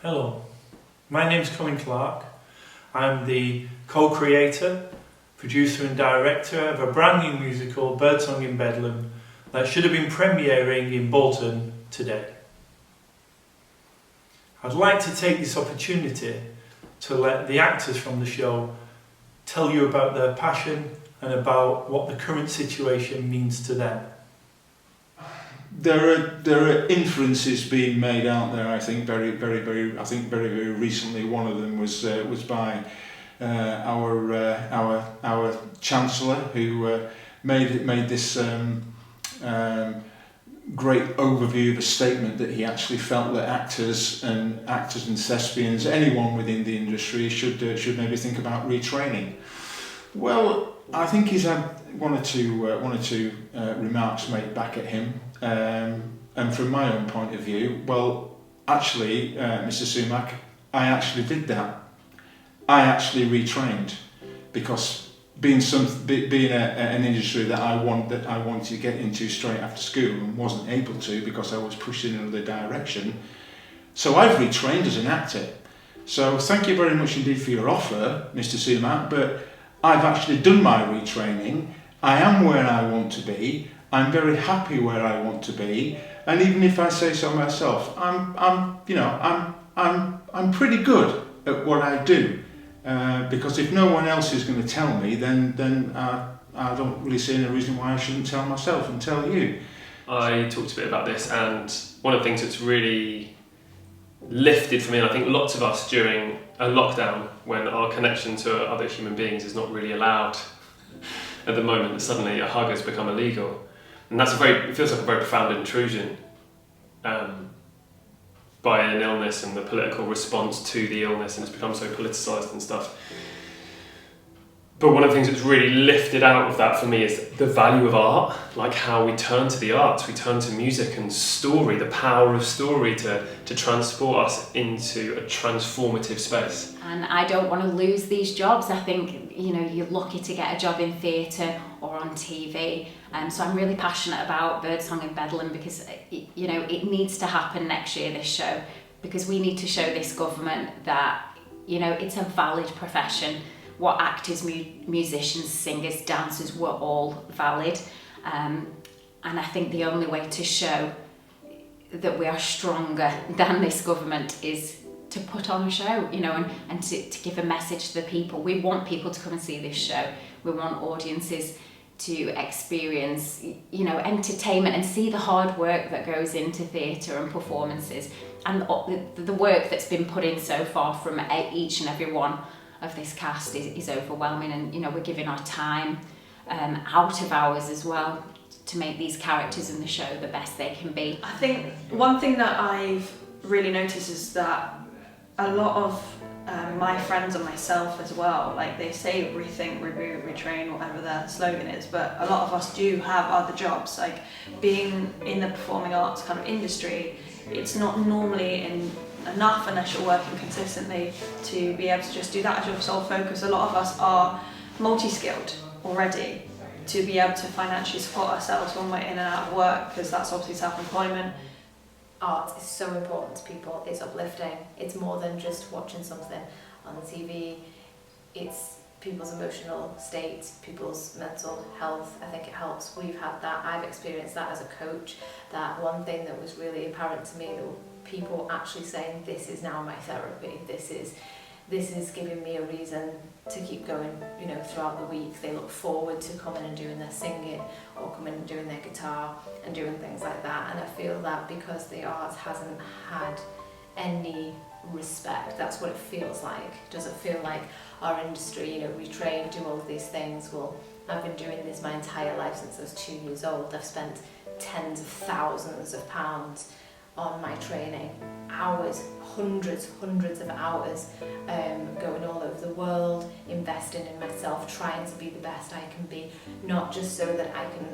Hello, my name's Colin Clark. I'm the co-creator, producer and director of a brand new musical, Birdsong In Bedlam, that should have been premiering in Bolton today. I'd like to take this opportunity to let the actors from the show tell you about their passion and about what the current situation means to them. There are inferences being made out there. I think very recently. One of them was by our Chancellor, who made this great overview of a statement that he actually felt that actors and thespians, anyone within the industry, should maybe think about retraining. Well, I think he's had one or two remarks made back at him. And from my own point of view, well, actually, Mr. Sumac, I actually did that. I actually retrained, because being an industry that I wanted to get into straight after school and wasn't able to because I was pushed in another direction. So I've retrained as an actor. So thank you very much indeed for your offer, Mr. Sumac, but I've actually done my retraining. I am where I want to be. I'm very happy where I want to be, and even if I say so myself, I'm pretty good at what I do, because if no one else is going to tell me, then I don't really see any reason why I shouldn't tell myself and tell you. I talked a bit about this, and one of the things that's really lifted for me, and I think lots of us during a lockdown, when our connection to other human beings is not really allowed at the moment, that suddenly a hug has become illegal. And it feels like a very profound intrusion by an illness and the political response to the illness, and it's become so politicised and stuff. But one of the things that's really lifted out of that for me is the value of art, like how we turn to the arts, we turn to music and story, the power of story to transport us into a transformative space. And I don't want to lose these jobs. I think, you're lucky to get a job in theatre or on TV. So I'm really passionate about Birdsong In Bedlam, because, it needs to happen next year, this show, because we need to show this government that, it's a valid profession. What actors, musicians, singers, dancers were all valid. And I think the only way to show that we are stronger than this government is to put on a show, and to give a message to the people. We want people to come and see this show. We want audiences to experience, entertainment and see the hard work that goes into theatre and performances, and the work that's been put in so far from each and every one of this cast is overwhelming. And we're giving our time out of hours as well to make these characters in the show the best they can be. I think one thing that I've really noticed is that a lot of my friends and myself as well, like they say rethink, reboot, retrain, whatever their slogan is, but a lot of us do have other jobs. Like being in the performing arts kind of industry, it's not normally enough unless you're working consistently to be able to just do that as your sole focus. A lot of us are multi-skilled already to be able to financially support ourselves when we're in and out of work, because that's obviously self-employment. Art is so important to people. It's uplifting. It's more than just watching something on the TV. It's people's emotional state, people's mental health. I think it helps. We've had that. I've experienced that as a coach. That one thing that was really apparent to me, that people actually saying, this is now my therapy. This is giving me a reason to keep going, throughout the week. They look forward to coming and doing their singing, or coming and doing their guitar and doing things like that. And I feel that because the arts hasn't had any respect, that's what it feels like. Does it feel like our industry, retrain, do all of these things? Well, I've been doing this my entire life since I was 2 years old. I've spent tens of thousands of pounds on my training, hours, hundreds of hours, going all over the world, investing in myself, trying to be the best I can be, not just so that I can,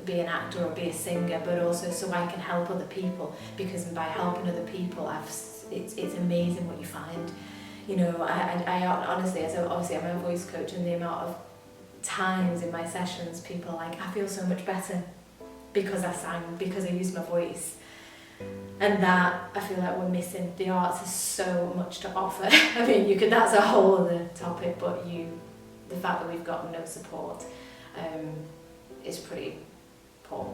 be an actor or be a singer, but also so I can help other people, because by helping other people, it's amazing what you find. I honestly, obviously I'm a voice coach, and the amount of times in my sessions people are like, I feel so much better because I sang, because I used my voice. And that, I feel like we're missing. The arts has so much to offer. I mean, that's a whole other topic, but the fact that we've got no support is pretty poor.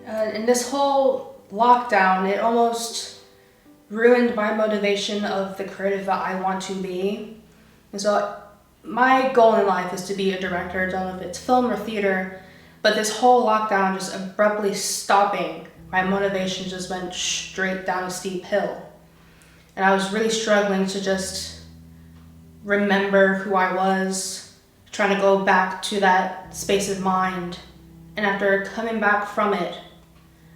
In this whole lockdown, it almost ruined my motivation of the creative that I want to be. And so my goal in life is to be a director, I don't know if it's film or theater, but this whole lockdown just abruptly stopping, my motivation just went straight down a steep hill. And I was really struggling to just remember who I was, trying to go back to that space of mind. And after coming back from it,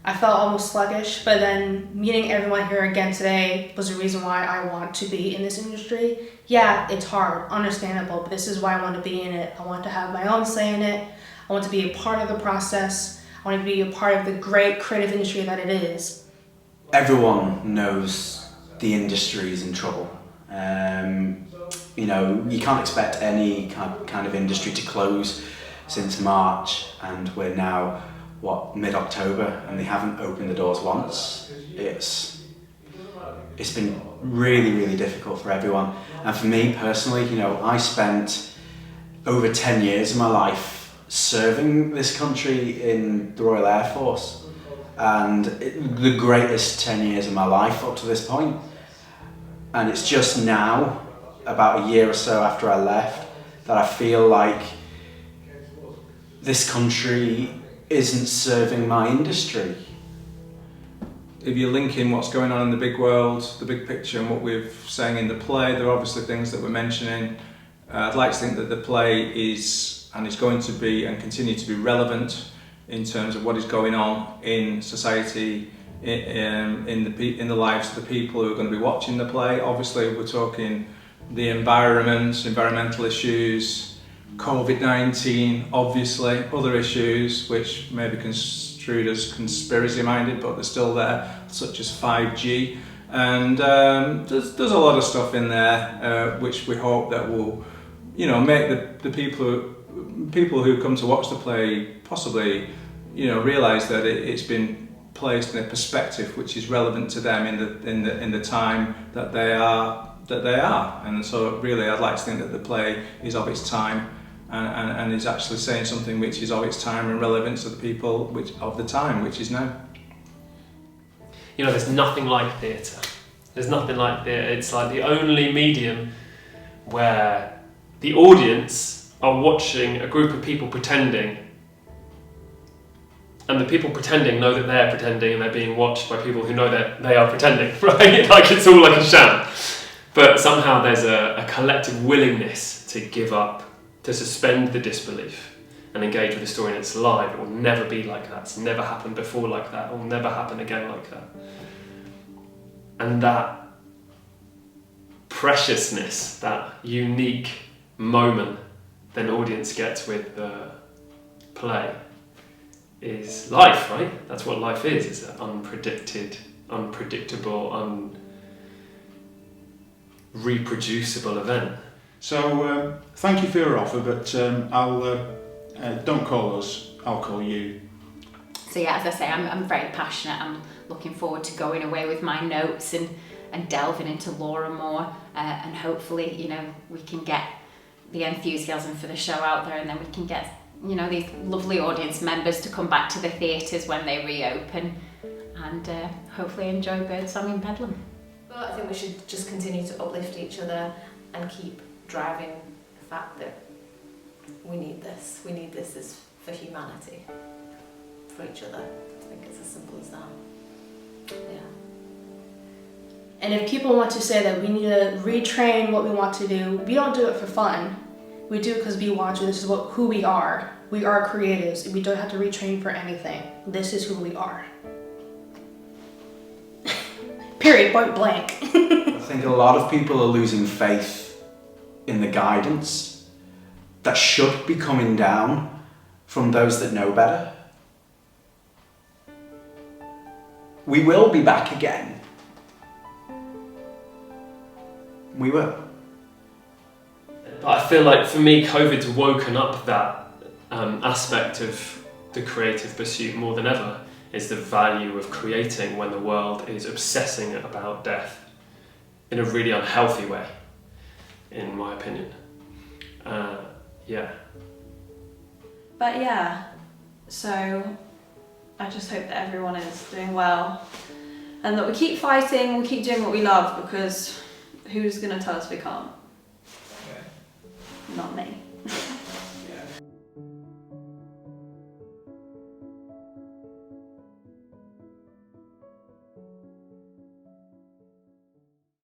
I felt almost sluggish, but then meeting everyone here again today was the reason why I want to be in this industry. Yeah, it's hard, understandable, but this is why I want to be in it. I want to have my own say in it. I want to be a part of the process. I want to be a part of the great creative industry that it is. Everyone knows the industry is in trouble. You know, you can't expect any kind of industry to close since March, and we're now mid-October, and they haven't opened the doors once. It's been really, really difficult for everyone. And for me personally, you know, I spent over 10 years of my life serving this country in the Royal Air Force, and the greatest 10 years of my life up to this point. And it's just now, about a year or so after I left, that I feel like this country isn't serving my industry. If you're linking what's going on in the big world, the big picture, and what we're saying in the play, there are obviously things that we're mentioning. I'd like to think that the play is going to be and continue to be relevant in terms of what is going on in society, in the lives of the people who are going to be watching the play. Obviously, we're talking the environment, environmental issues, COVID-19, obviously, other issues which may be construed as conspiracy-minded, but they're still there, such as 5G. And there's a lot of stuff in there which we hope that will, you know, make the people who come to watch the play possibly, you know, realise that it's been placed in a perspective which is relevant to them in the time that they are. And so really, I'd like to think that the play is of its time. And is actually saying something which is of its time and relevant to the people of the time, which is now. You know, there's nothing like theatre. There's nothing like theatre. It's like the only medium where the audience are watching a group of people pretending, and the people pretending know that they're pretending, and they're being watched by people who know that they are pretending, right? Like it's all like a sham. But somehow there's a collective willingness to give up, to suspend the disbelief and engage with the story in its live. It will never be like that. It's never happened before like that. It will never happen again like that. And that preciousness, that unique moment that an audience gets with the play is life, right? That's what life is. It's an unpredictable, unreproducible event. So thank you for your offer, but don't call us, I'll call you. So yeah, as I say, I'm very passionate. I'm looking forward to going away with my notes and delving into Laura more, and hopefully, you know, we can get the enthusiasm for the show out there, and then we can get, you know, these lovely audience members to come back to the theatres when they reopen, and hopefully enjoy Birdsong in Bedlam. Well, I think we should just continue to uplift each other and keep driving the fact that we need this. We need this as for humanity, for each other. I think it's as simple as that. Yeah. And if people want to say that we need to retrain what we want to do, we don't do it for fun. We do it because we want to. This is who we are. We are creatives, and we don't have to retrain for anything. This is who we are. Period, point blank. I think a lot of people are losing faith in the guidance that should be coming down from those that know better. We will be back again. We will. But I feel like for me, COVID's woken up that aspect of the creative pursuit more than ever. is the value of creating when the world is obsessing about death in a really unhealthy way, in my opinion. Yeah. But yeah, so I just hope that everyone is doing well and that we keep fighting, we keep doing what we love, because who's going to tell us we can't? Not me.